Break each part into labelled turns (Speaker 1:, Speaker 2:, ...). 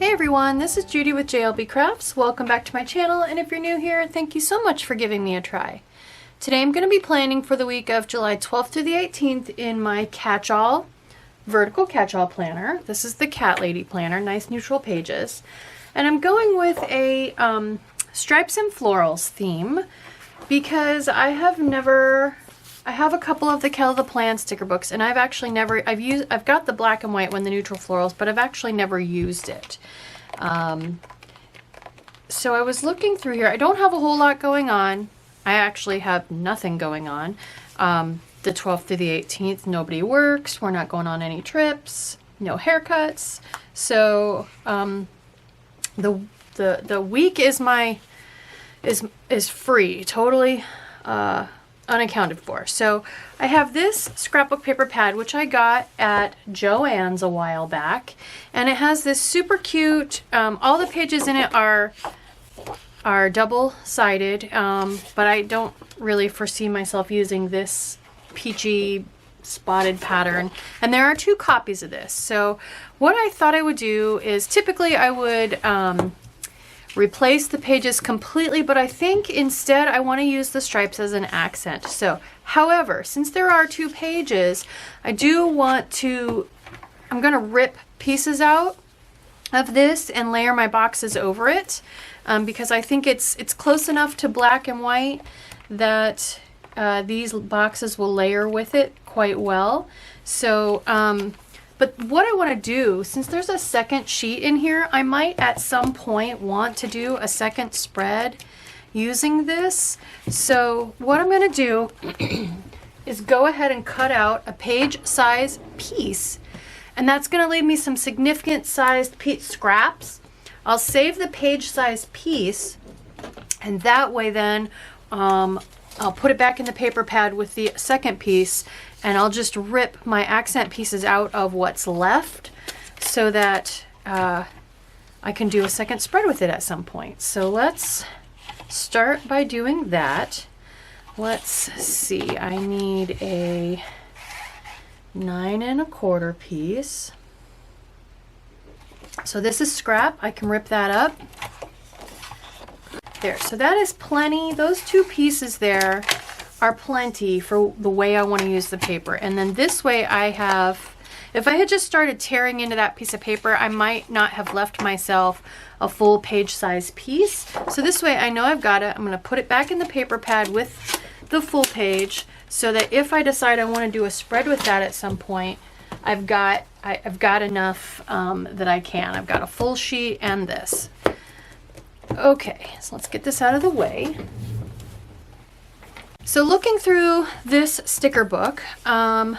Speaker 1: Hey everyone, this is Judy with JLBCrafts. Welcome back to my channel, and if you're new here, thank you so much for giving me a try. Today I'm going to be planning for the week of July 12th through the 18th in my catch-all, vertical catch-all planner. This is the Cat Lady planner, nice neutral pages. And I'm going with a stripes and florals theme because I have a couple of the Kell the Plan sticker books, and I've got the black and white one, the neutral florals, but I've actually never used it. So I was looking through here. I don't have a whole lot going on. I actually have nothing going on. The 12th through the 18th, nobody works. We're not going on any trips. No haircuts. So the week is free, totally unaccounted for. So I have this scrapbook paper pad, which I got at Joann's a while back, and it has this super cute, all the pages in it are double-sided, but I don't really foresee myself using this peachy spotted pattern, and there are two copies of this. So what I thought I would do is, typically I would replace the pages completely, but I think instead I want to use the stripes as an accent. So, however, since there are two pages, I'm going to rip pieces out of this and layer my boxes over it, because I think it's close enough to black and white that these boxes will layer with it quite well. So, but what I want to do, since there's a second sheet in here, I might at some point want to do a second spread using this. So what I'm going to do is go ahead and cut out a page size piece, and that's going to leave me some significant sized scraps. I'll save the page size piece, and that way then I'll put it back in the paper pad with the second piece, and I'll just rip my accent pieces out of what's left so that I can do a second spread with it at some point. So let's start by doing that. Let's see, I need a 9 1/4 piece. So this is scrap, I can rip that up. There, so that is plenty. Those two pieces there are plenty for the way I want to use the paper. And then this way I have, if I had just started tearing into that piece of paper, I might not have left myself a full page size piece. So this way I know I've got it. I'm going to put it back in the paper pad with the full page so that if I decide I want to do a spread with that at some point, I've got enough that I can. I've got a full sheet and this. Okay, so let's get this out of the way. So looking through this sticker book, I've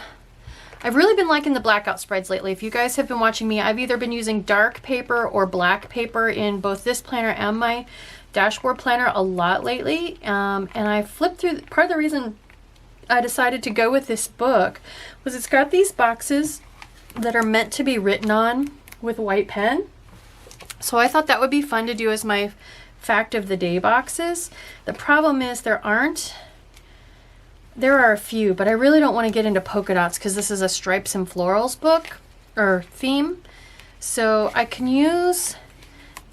Speaker 1: really been liking the blackout spreads lately. If you guys have been watching me, I've either been using dark paper or black paper in both this planner and my dashboard planner a lot lately. And I flipped through, part of the reason I decided to go with this book was it's got these boxes that are meant to be written on with white pen. So I thought that would be fun to do as my fact of the day boxes. The problem is there are a few, but I really don't want to get into polka dots because this is a stripes and florals book or theme. So I can use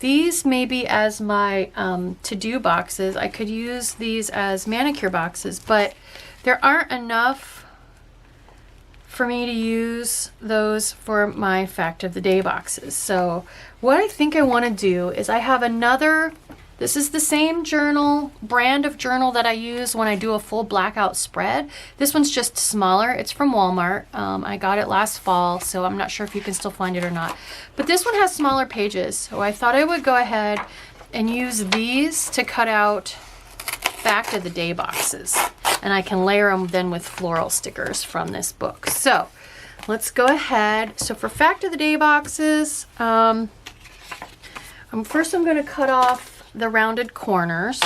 Speaker 1: these maybe as my to-do boxes. I could use these as manicure boxes, but there aren't enough for me to use those for my fact of the day boxes. So what I think I want to do is I have another, this is the same journal, brand of journal that I use when I do a full blackout spread. This one's just smaller. It's from Walmart. I got it last fall, so I'm not sure if you can still find it or not. But this one has smaller pages, so I thought I would go ahead and use these to cut out fact of the day boxes. And I can layer them then with floral stickers from this book. So let's go ahead. So for fact of the day boxes, first I'm going to cut off the rounded corners.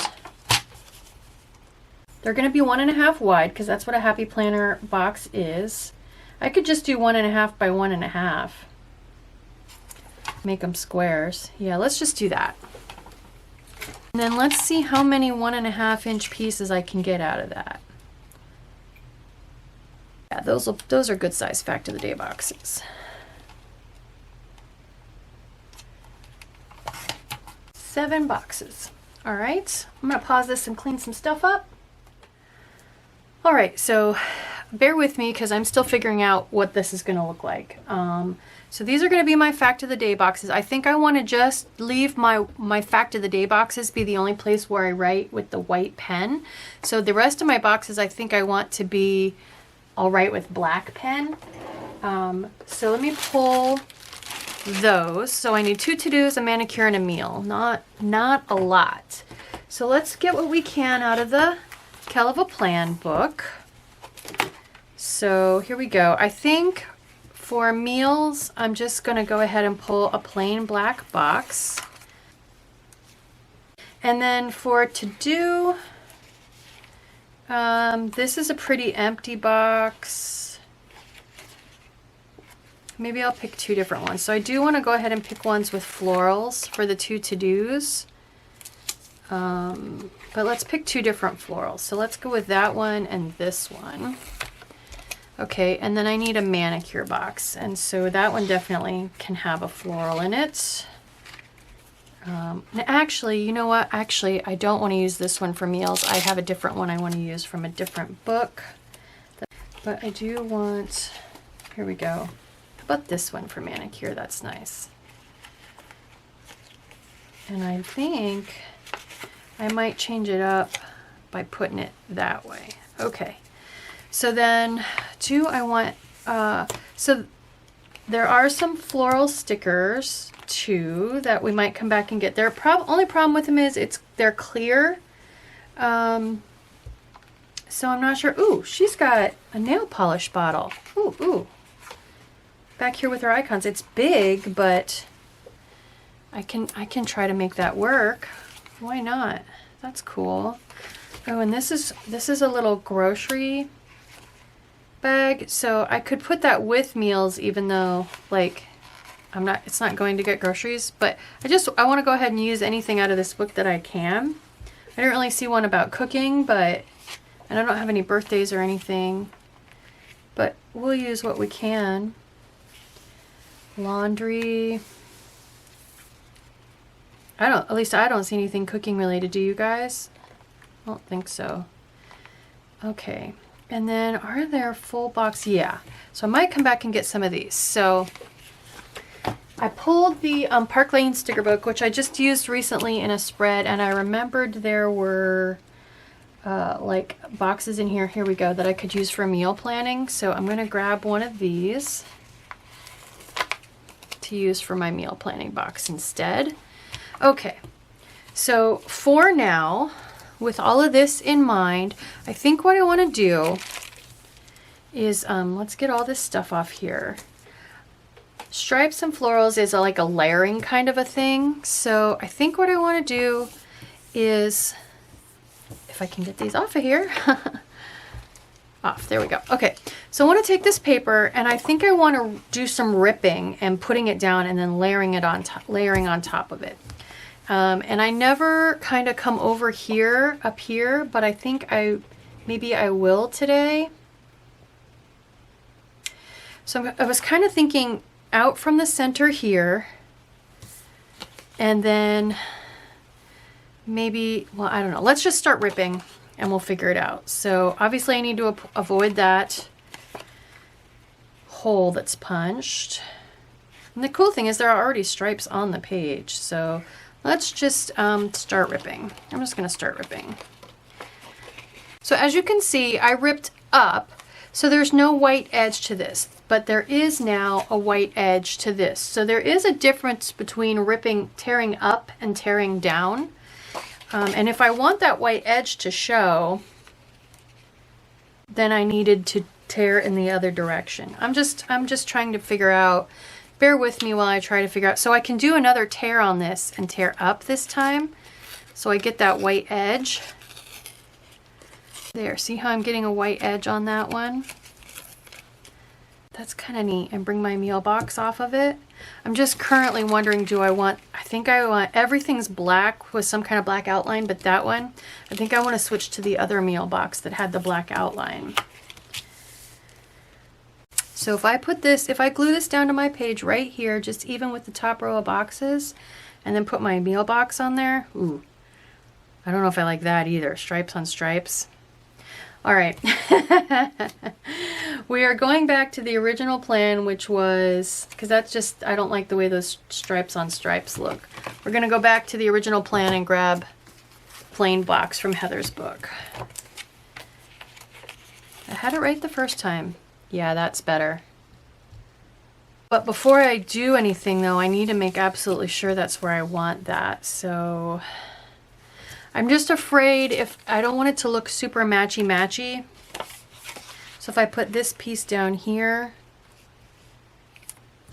Speaker 1: They're going to be 1.5 wide because that's what a Happy Planner box is. I could just do 1.5 by 1.5. Make them squares. Yeah, let's just do that. And then let's see how many 1.5 inch pieces I can get out of that. Yeah, those are good size fact of the day boxes. 7 boxes. All right, I'm gonna pause this and clean some stuff up. All right, so bear with me because I'm still figuring out what this is gonna look like. So these are gonna be my fact of the day boxes. I think I wanna just leave my fact of the day boxes be the only place where I write with the white pen. So the rest of my boxes, I think I want to be, I'll write with black pen. So let me pull those. So I need 2 to-dos, a manicure, and a meal. Not a lot. So let's get what we can out of the Canva plan book. So here we go. I think for meals, I'm just going to go ahead and pull a plain black box. And then for to-do, this is a pretty empty box. Maybe I'll pick 2 different ones. So I do want to go ahead and pick ones with florals for the 2 to-dos. But let's pick 2 different florals. So let's go with that one and this one. Okay, and then I need a manicure box. And so that one definitely can have a floral in it. Actually, you know what? Actually, I don't want to use this one for meals. I have a different one I want to use from a different book. But I do want, here we go. How about this one for manicure? That's nice. And I think I might change it up by putting it that way. Okay. So then, I want, so there are some floral stickers too that we might come back and get. Their only problem with them is they're clear. So I'm not sure. Ooh, she's got a nail polish bottle. Ooh. Back here with her icons. It's big, but I can try to make that work. Why not? That's cool. Oh, and this is a little grocery bag, so I could put that with meals, even though like it's not going to get groceries, but I want to go ahead and use anything out of this book that I can. I didn't really see one about cooking, and I don't have any birthdays or anything, but we'll use what we can. Laundry. At least I don't see anything cooking related. Do you guys? I don't think so. Okay. And then are there full box? Yeah. So I might come back and get some of these. So I pulled the Park Lane sticker book, which I just used recently in a spread, and I remembered there were like boxes in here. Here we go, that I could use for meal planning. So I'm going to grab one of these to use for my meal planning box instead. Okay. So for now, with all of this in mind, I think what I want to do is, let's get all this stuff off here. Stripes and florals is like a layering kind of a thing. So I think what I want to do is, if I can get these off of here, off, there we go. Okay, so I want to take this paper and I think I want to do some ripping and putting it down and then layering on top of it. And I never kind of come over here, up here, but I think maybe I will today. So I was kind of thinking out from the center here, and then maybe, well, I don't know. Let's just start ripping and we'll figure it out. So obviously I need to avoid that hole that's punched. And the cool thing is there are already stripes on the page, so let's just start ripping. I'm just going to start ripping. So as you can see, I ripped up, so there's no white edge to this, but there is now a white edge to this. So there is a difference between tearing up and tearing down. And if I want that white edge to show, then I needed to tear in the other direction. I'm just trying to figure out. Bear with me while I try to figure out. So I can do another tear on this and tear up this time. So I get that white edge. There, see how I'm getting a white edge on that one? That's kind of neat. And bring my meal box off of it. I'm just currently wondering, I think I want, everything's black with some kind of black outline, but that one, I think I want to switch to the other meal box that had the black outline. So if I glue this down to my page right here, just even with the top row of boxes, and then put my meal box on there. Ooh, I don't know if I like that either. Stripes on stripes. All right. We are going back to the original plan, which was, because that's just, I don't like the way those stripes on stripes look. We're going to go back to the original plan and grab plain blocks from Heather's book. I had it right the first time. Yeah, that's better. But before I do anything though, I need to make absolutely sure that's where I want that. So I'm just afraid if I don't want it to look super matchy-matchy. So if I put this piece down here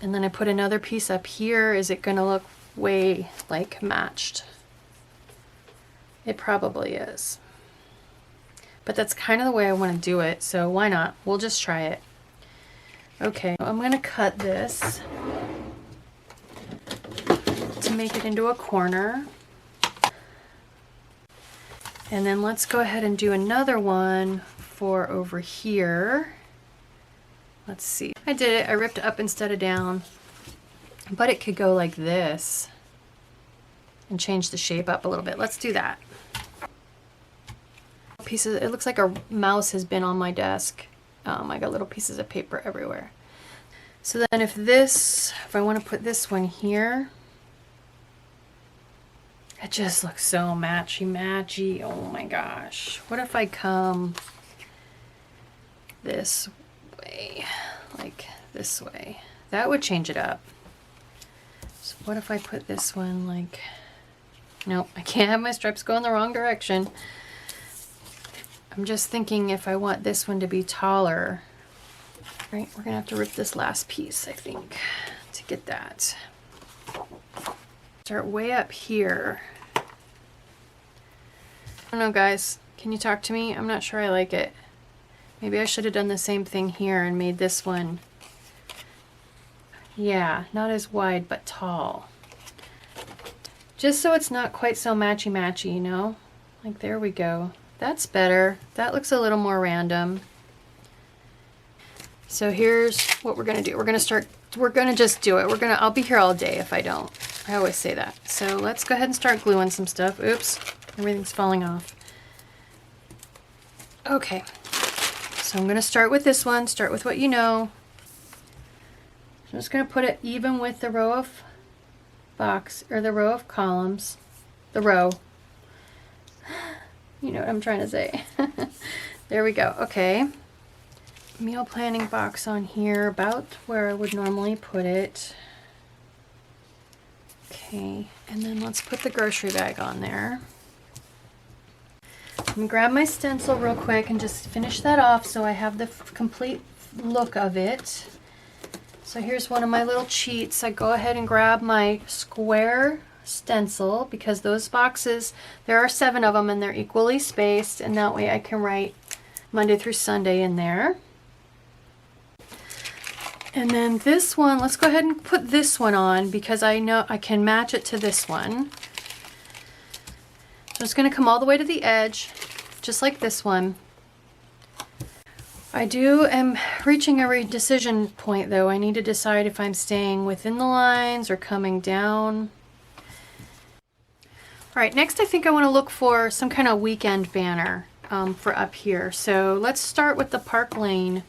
Speaker 1: and then I put another piece up here, is it going to look way like matched? It probably is. But that's kind of the way I want to do it, so why not? We'll just try it. Okay, I'm going to cut this to make it into a corner. And then let's go ahead and do another one for over here. Let's see. I did it. I ripped up instead of down. But it could go like this and change the shape up a little bit. Let's do that. Pieces. It looks like a mouse has been on my desk. I got little pieces of paper everywhere. So then if I want to put this one here, it just looks so matchy-matchy. Oh my gosh. What if I come this way, like this way? That would change it up. So what if I put this one like, nope, I can't have my stripes go in the wrong direction. I'm just thinking if I want this one to be taller, right? We're gonna have to rip this last piece, I think, to get that. Start way up here. I don't know, guys. Can you talk to me? I'm not sure I like it. Maybe I should have done the same thing here and made this one, yeah, not as wide, but tall. Just so it's not quite so matchy-matchy, you know? Like, there we go. That's better. That looks a little more random. So here's what we're gonna do. We're gonna just do it. I'll be here all day if I don't. I always say that. So let's go ahead and start gluing some stuff. Oops, everything's falling off. Okay, so I'm gonna start with this one. Start with what you know. I'm just gonna put it even with the row of the row of columns. The row. You know what I'm trying to say. There we go. Okay. Meal planning box on here, about where I would normally put it. Okay, and then let's put the grocery bag on there. I'm gonna grab my stencil real quick and just finish that off so I have the complete look of it. So here's one of my little cheats. I go ahead and grab my square stencil because those boxes, there are 7 of them and they're equally spaced, and that way I can write Monday through Sunday in there. And then this one, let's go ahead and put this one on because I know I can match it to this one. So it's going to come all the way to the edge, just like this one. I am reaching a decision point though. I need to decide if I'm staying within the lines or coming down. All right, next I think I want to look for some kind of weekend banner for up here. So let's start with the Park Lane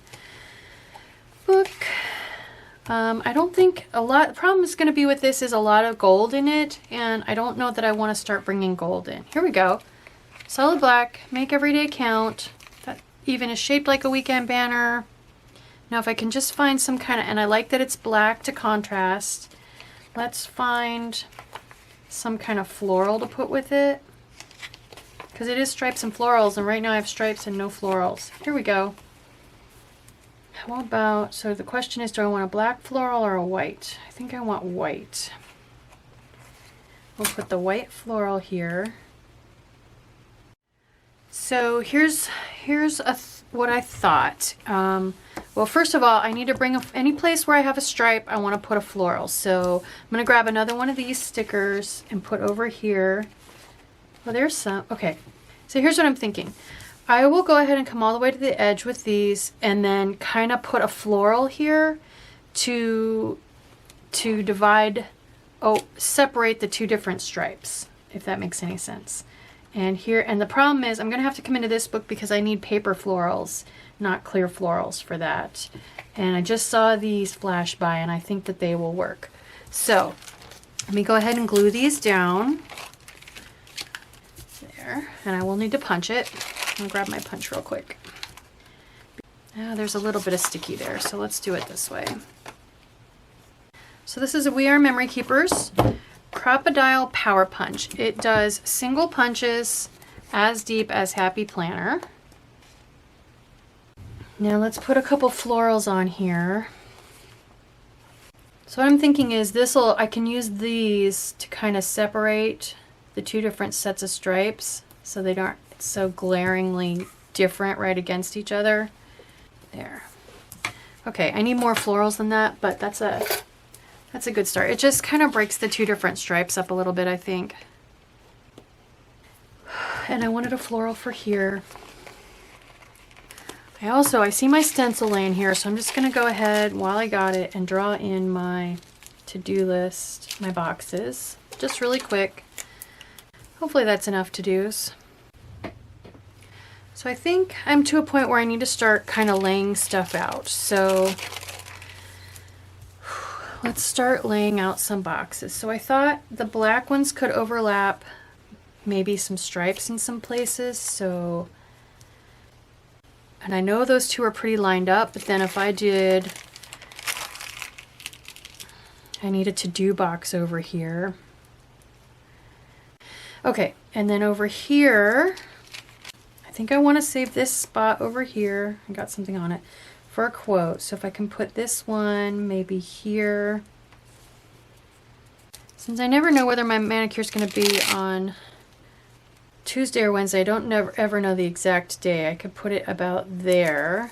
Speaker 1: book. I don't think the problem is going to be with this is a lot of gold in it, and I don't know that I want to start bringing gold in. Here we go. Solid black, make every day count. That even is shaped like a weekend banner. Now if I can just find some kind of, and I like that it's black to contrast. Let's find some kind of floral to put with it. Because it is stripes and florals, and right now I have stripes and no florals. Here we go. How about, so the question is, do I want a black floral or a white? I think I want white. We'll put the white floral here. So here's what I thought. Well, first of all, I need to bring any place where I have a stripe, I want to put a floral. So I'm going to grab another one of these stickers and put over here. Well, there's some. Okay, so here's what I'm thinking. I will go ahead and come all the way to the edge with these and then kind of put a floral here to divide separate the two different stripes, if that makes any sense. And here, and the problem is I'm gonna have to come into this book because I need paper florals, not clear florals for that. And I just saw these flash by and I think that they will work. So let me go ahead and glue these down there, and I will need to punch it. I'll grab my punch real quick. There's a little bit of sticky there, so let's do it this way. So this is a We Are Memory Keepers Crocodile Power Punch. It does single punches as deep as Happy Planner. Now let's put a couple florals on here. So what I'm thinking is I can use these to kind of separate the two different sets of stripes so they aren't so glaringly different right against each other. There. Okay, I need more florals than that, but that's a good start. It just kind of breaks the two different stripes up a little bit, I think. And I wanted a floral for here. I see my stencil laying here, so I'm just going to go ahead while I got it and draw in my to-do list, my boxes, just really quick. Hopefully that's enough to-dos. So I think I'm to a point where I need to start kind of laying stuff out. So let's start laying out some boxes. So I thought the black ones could overlap maybe some stripes in some places. So, and I know those two are pretty lined up, but then if I need a to-do box over here. Okay, and then over here, I think I want to save this spot over here. I got something on it for a quote. So if I can put this one maybe here. Since I never know whether my manicure is going to be on Tuesday or Wednesday, I don't ever know the exact day. I could put it about there.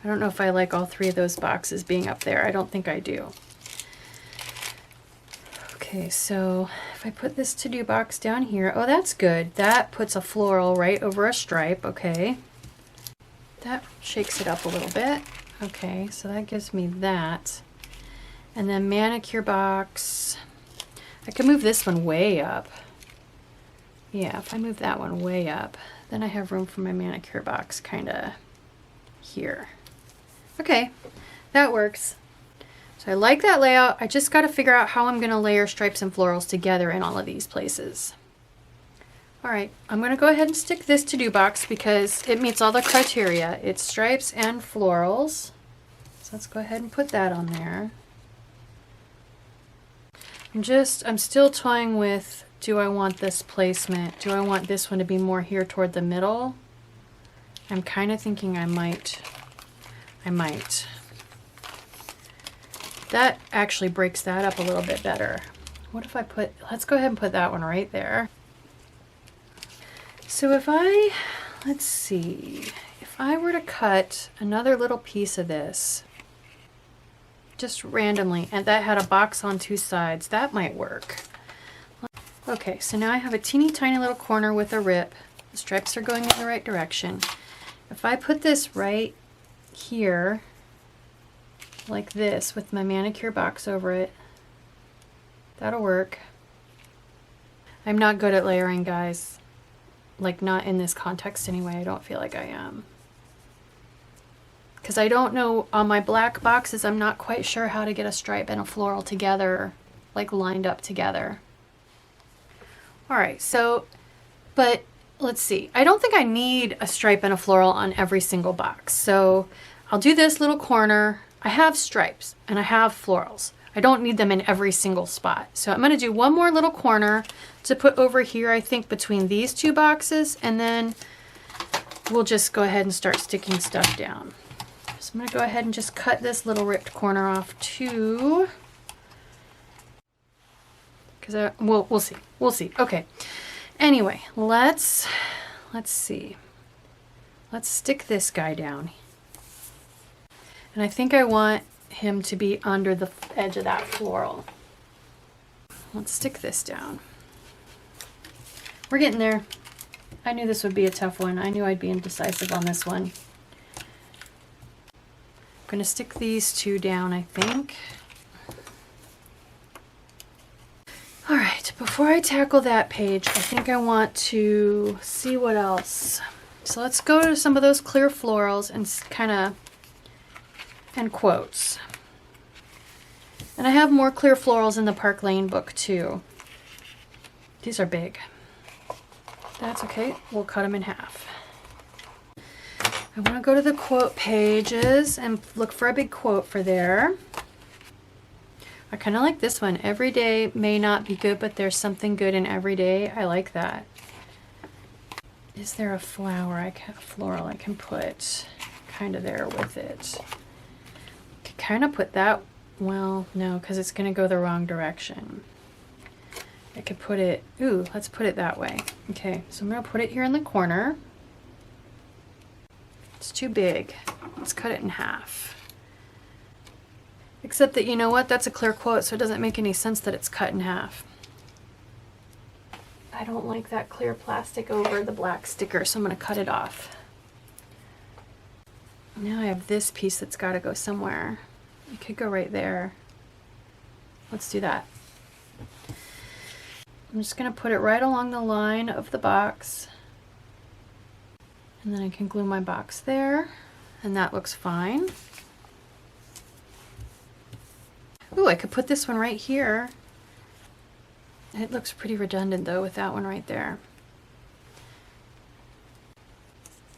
Speaker 1: I don't know if I like all three of those boxes being up there. I don't think I do. Okay, so if I put this to-do box down here, oh, that's good. That puts a floral right over a stripe, okay. That shakes it up a little bit. Okay, so that gives me that. And then manicure box, I could move this one way up. Yeah, if I move that one way up, then I have room for my manicure box kind of here. Okay, that works. So I like that layout. I just got to figure out how I'm going to layer stripes and florals together in all of these places. All right, I'm going to go ahead and stick this to-do box because it meets all the criteria. It's stripes and florals. So let's go ahead and put that on there. I'm still toying with, do I want this placement? Do I want this one to be more here toward the middle? I'm kind of thinking I might. That actually breaks that up a little bit better. What if I let's go ahead and put that one right there. So if let's see, if I were to cut another little piece of this, just randomly, and that had a box on two sides, that might work. Okay, so now I have a teeny tiny little corner with a rip. The stripes are going in the right direction. If I put this right here, like this, with my manicure box over it, that'll work. I'm not good at layering, guys. Like, not in this context anyway. I don't feel like I am. Because I don't know, on my black boxes, I'm not quite sure how to get a stripe and a floral together, like lined up together. Alright, so, but let's see. I don't think I need a stripe and a floral on every single box. So I'll do this little corner. I have stripes and I have florals. I don't need them in every single spot. So I'm going to do one more little corner to put over here, I think, between these two boxes, and then we'll just go ahead and start sticking stuff down. So I'm going to go ahead and just cut this little ripped corner off too. Because we'll see. We'll see. Okay. Anyway, let's see. Let's stick this guy down. And I think I want him to be under the edge of that floral. Let's stick this down. We're getting there. I knew this would be a tough one. I knew I'd be indecisive on this one. I'm going to stick these two down, I think. Before I tackle that page, I think I want to see what else. So let's go to some of those clear florals and quotes. And I have more clear florals in the Park Lane book too. These are big. That's okay, we'll cut them in half. I want to go to the quote pages and look for a big quote for there. I kind of like this one. Every day may not be good, but there's something good in every day. I like that. Is there a floral I can put kind of there with it? I could kind of put that, well, no, because it's going to go the wrong direction. I could put it, ooh, let's put it that way. Okay, so I'm going to put it here in the corner. It's too big. Let's cut it in half. Except that, you know what, that's a clear quote, so it doesn't make any sense that it's cut in half. I don't like that clear plastic over the black sticker, so I'm going to cut it off. Now I have this piece that's got to go somewhere. It could go right there. Let's do that. I'm just going to put it right along the line of the box. And then I can glue my box there, and that looks fine. Ooh, I could put this one right here. It looks pretty redundant though with that one right there.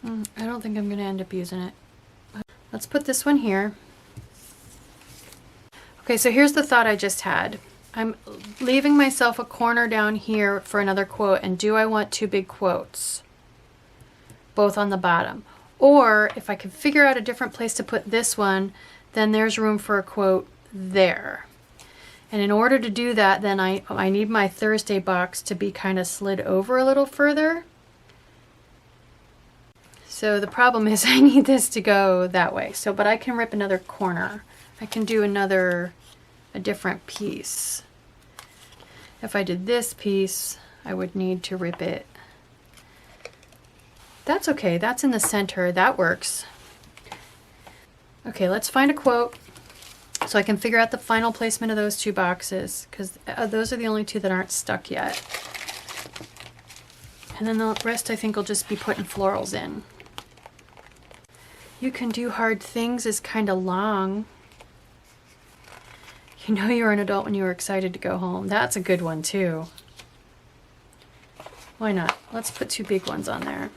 Speaker 1: I don't think I'm going to end up using it. Let's put this one here. Okay, so here's the thought I just had. I'm leaving myself a corner down here for another quote, and do I want two big quotes? Both on the bottom. Or if I could figure out a different place to put this one, then there's room for a quote there. And in order to do that, then I need my Thursday box to be kind of slid over a little further. So the problem is I need this to go that way. So, but I can rip another corner. I can do a different piece. If I did this piece, I would need to rip it. That's okay, that's in the center, that works. Okay, let's find a quote so I can figure out the final placement of those two boxes, because those are the only two that aren't stuck yet. And then the rest I think will just be putting florals in. You Can Do Hard Things is kind of long. You know you were an adult when you were excited to go home. That's a good one too. Why not? Let's put two big ones on there.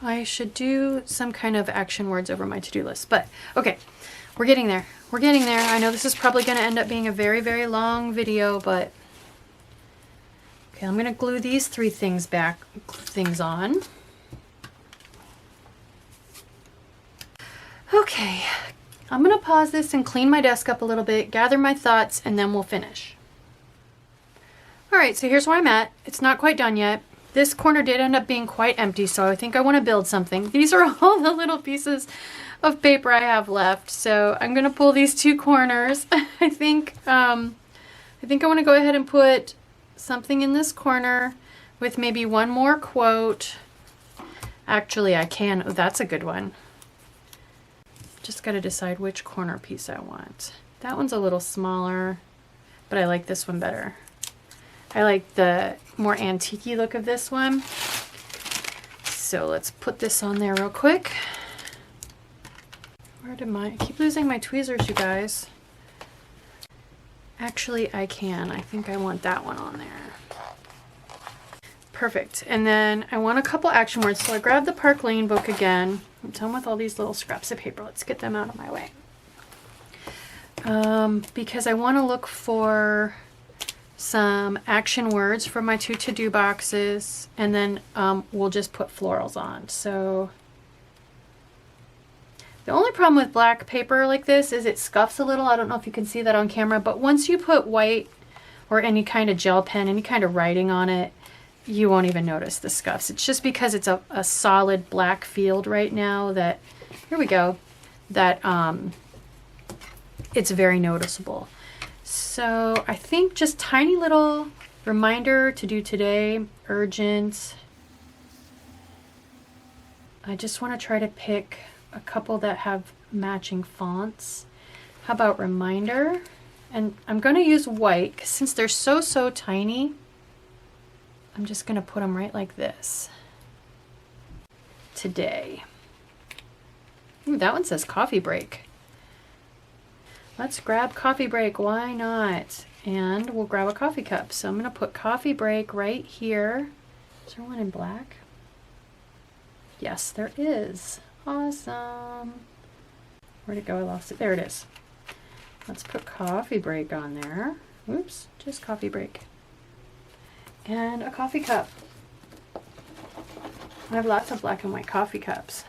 Speaker 1: I should do some kind of action words over my to-do list, but okay, we're getting there. We're getting there. I know this is probably going to end up being a very, very long video, but okay, I'm going to glue these three things on. Okay, I'm going to pause this and clean my desk up a little bit, gather my thoughts, and then we'll finish. All right, so here's where I'm at. It's not quite done yet. This corner did end up being quite empty, so I think I want to build something. These are all the little pieces of paper I have left, so I'm going to pull these two corners. I think I want to go ahead and put something in this corner with maybe one more quote. Actually, I can. Oh, that's a good one. Just got to decide which corner piece I want. That one's a little smaller, but I like this one better. I like the more antique-y look of this one. So let's put this on there real quick. Where did I keep losing my tweezers, you guys. Actually, I can. I think I want that one on there. Perfect. And then I want a couple action words. So I grabbed the Park Lane book again. I'm done with all these little scraps of paper. Let's get them out of my way. Because I want to look for some action words for my two to-do boxes, and then we'll just put florals on. So the only problem with black paper like this is it scuffs a little. I don't know if you can see that on camera, but once you put white or any kind of gel pen, any kind of writing on it, you won't even notice the scuffs. It's just because it's a solid black field right now that, here we go, that it's very noticeable. So I think just tiny little reminder to do today, urgent. I just want to try to pick a couple that have matching fonts. How about reminder? And I'm going to use white, 'cause since they're so tiny, I'm just going to put them right like this today. Ooh, that one says coffee break. Let's grab coffee break, why not? And we'll grab a coffee cup. So I'm going to put coffee break right here. Is there one in black? Yes, there is. Awesome. Where'd it go? I lost it. There it is. Let's put coffee break on there. Oops, just coffee break. And a coffee cup. I have lots of black and white coffee cups.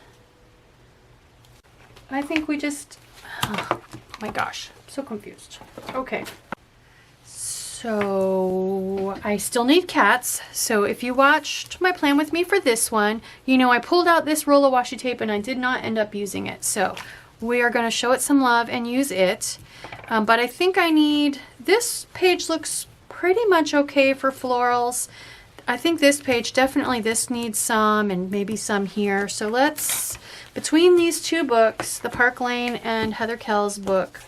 Speaker 1: I think we just, oh my gosh, I'm so confused. Okay. So I still need cats. So if you watched my plan with me for this one, you know I pulled out this roll of washi tape and I did not end up using it. So we are going to show it some love and use it. But I think I need, this page looks pretty much okay for florals. I think this page, definitely this needs some and maybe some here. So let's, between these two books, the Park Lane and Heather Kell's book,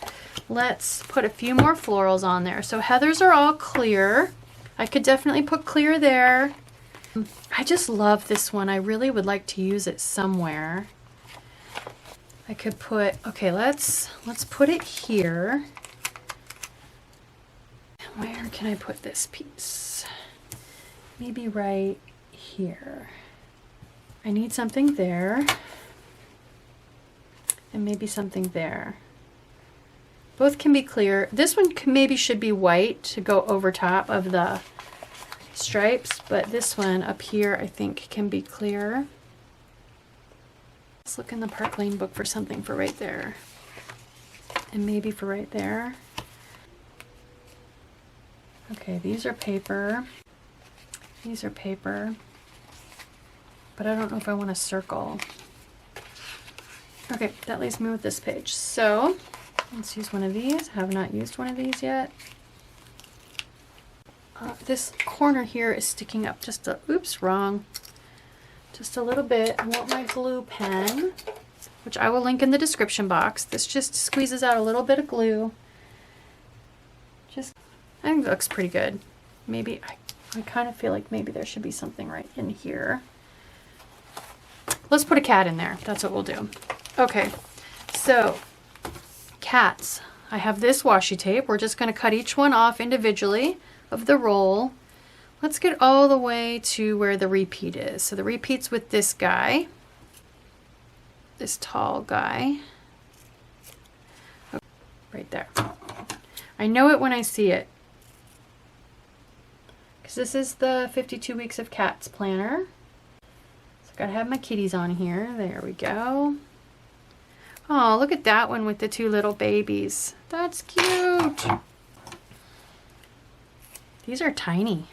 Speaker 1: let's put a few more florals on there. So Heather's are all clear. I could definitely put clear there. I just love this one. I really would like to use it somewhere. I could put, okay, let's put it here. Where can I put this piece? Maybe right here. I need something there. And maybe something there. Both can be clear. This one maybe should be white to go over top of the stripes, but this one up here I think can be clear. Let's look in the Park Lane book for something for right there. And maybe for right there. Okay, these are paper. These are paper. But I don't know if I want a circle. Okay, that leaves me with this page. So let's use one of these. I have not used one of these yet. This corner here is sticking up just a, oops, wrong. Just a little bit. I want my glue pen, which I will link in the description box. This just squeezes out a little bit of glue. Just, I think it looks pretty good. Maybe, I kind of feel like maybe there should be something right in here. Let's put a cat in there. That's what we'll do. Okay, so cats. I have this washi tape. We're just going to cut each one off individually of the roll. Let's get all the way to where the repeat is. So the repeat's with this guy, this tall guy, right there. I know it when I see it, because this is the 52 Weeks of Cats planner. So I've got to have my kitties on here. There we go. Oh, look at that one with the two little babies. That's cute. These are tiny.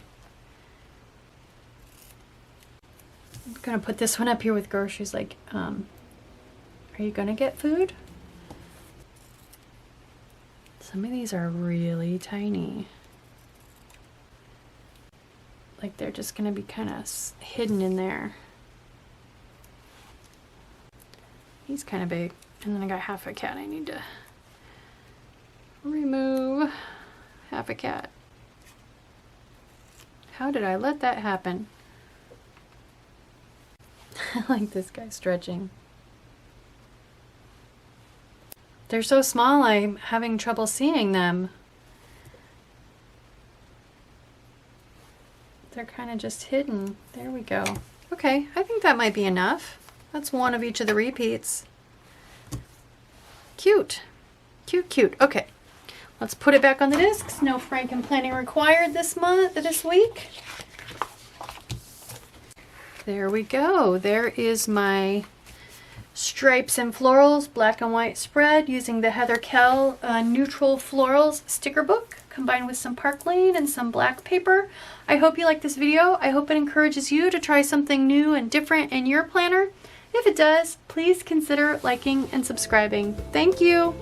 Speaker 1: I'm gonna put this one up here with groceries, like, are you gonna get food? Some of these are really tiny. Like they're just gonna be kind of hidden in there. He's kind of big. And then I got half a cat I need to remove. Half a cat. How did I let that happen? I like this guy stretching. They're so small, I'm having trouble seeing them. They're kind of just hidden. There we go. Okay, I think that might be enough. That's one of each of the repeats. Cute. Cute, cute. Okay, let's put it back on the discs. No Franken planning required this week. There we go. There is my stripes and florals black and white spread using the Heather Kell neutral florals sticker book combined with some Park Lane and some black paper. I hope you like this video. I hope it encourages you to try something new and different in your planner. If it does, please consider liking and subscribing. Thank you.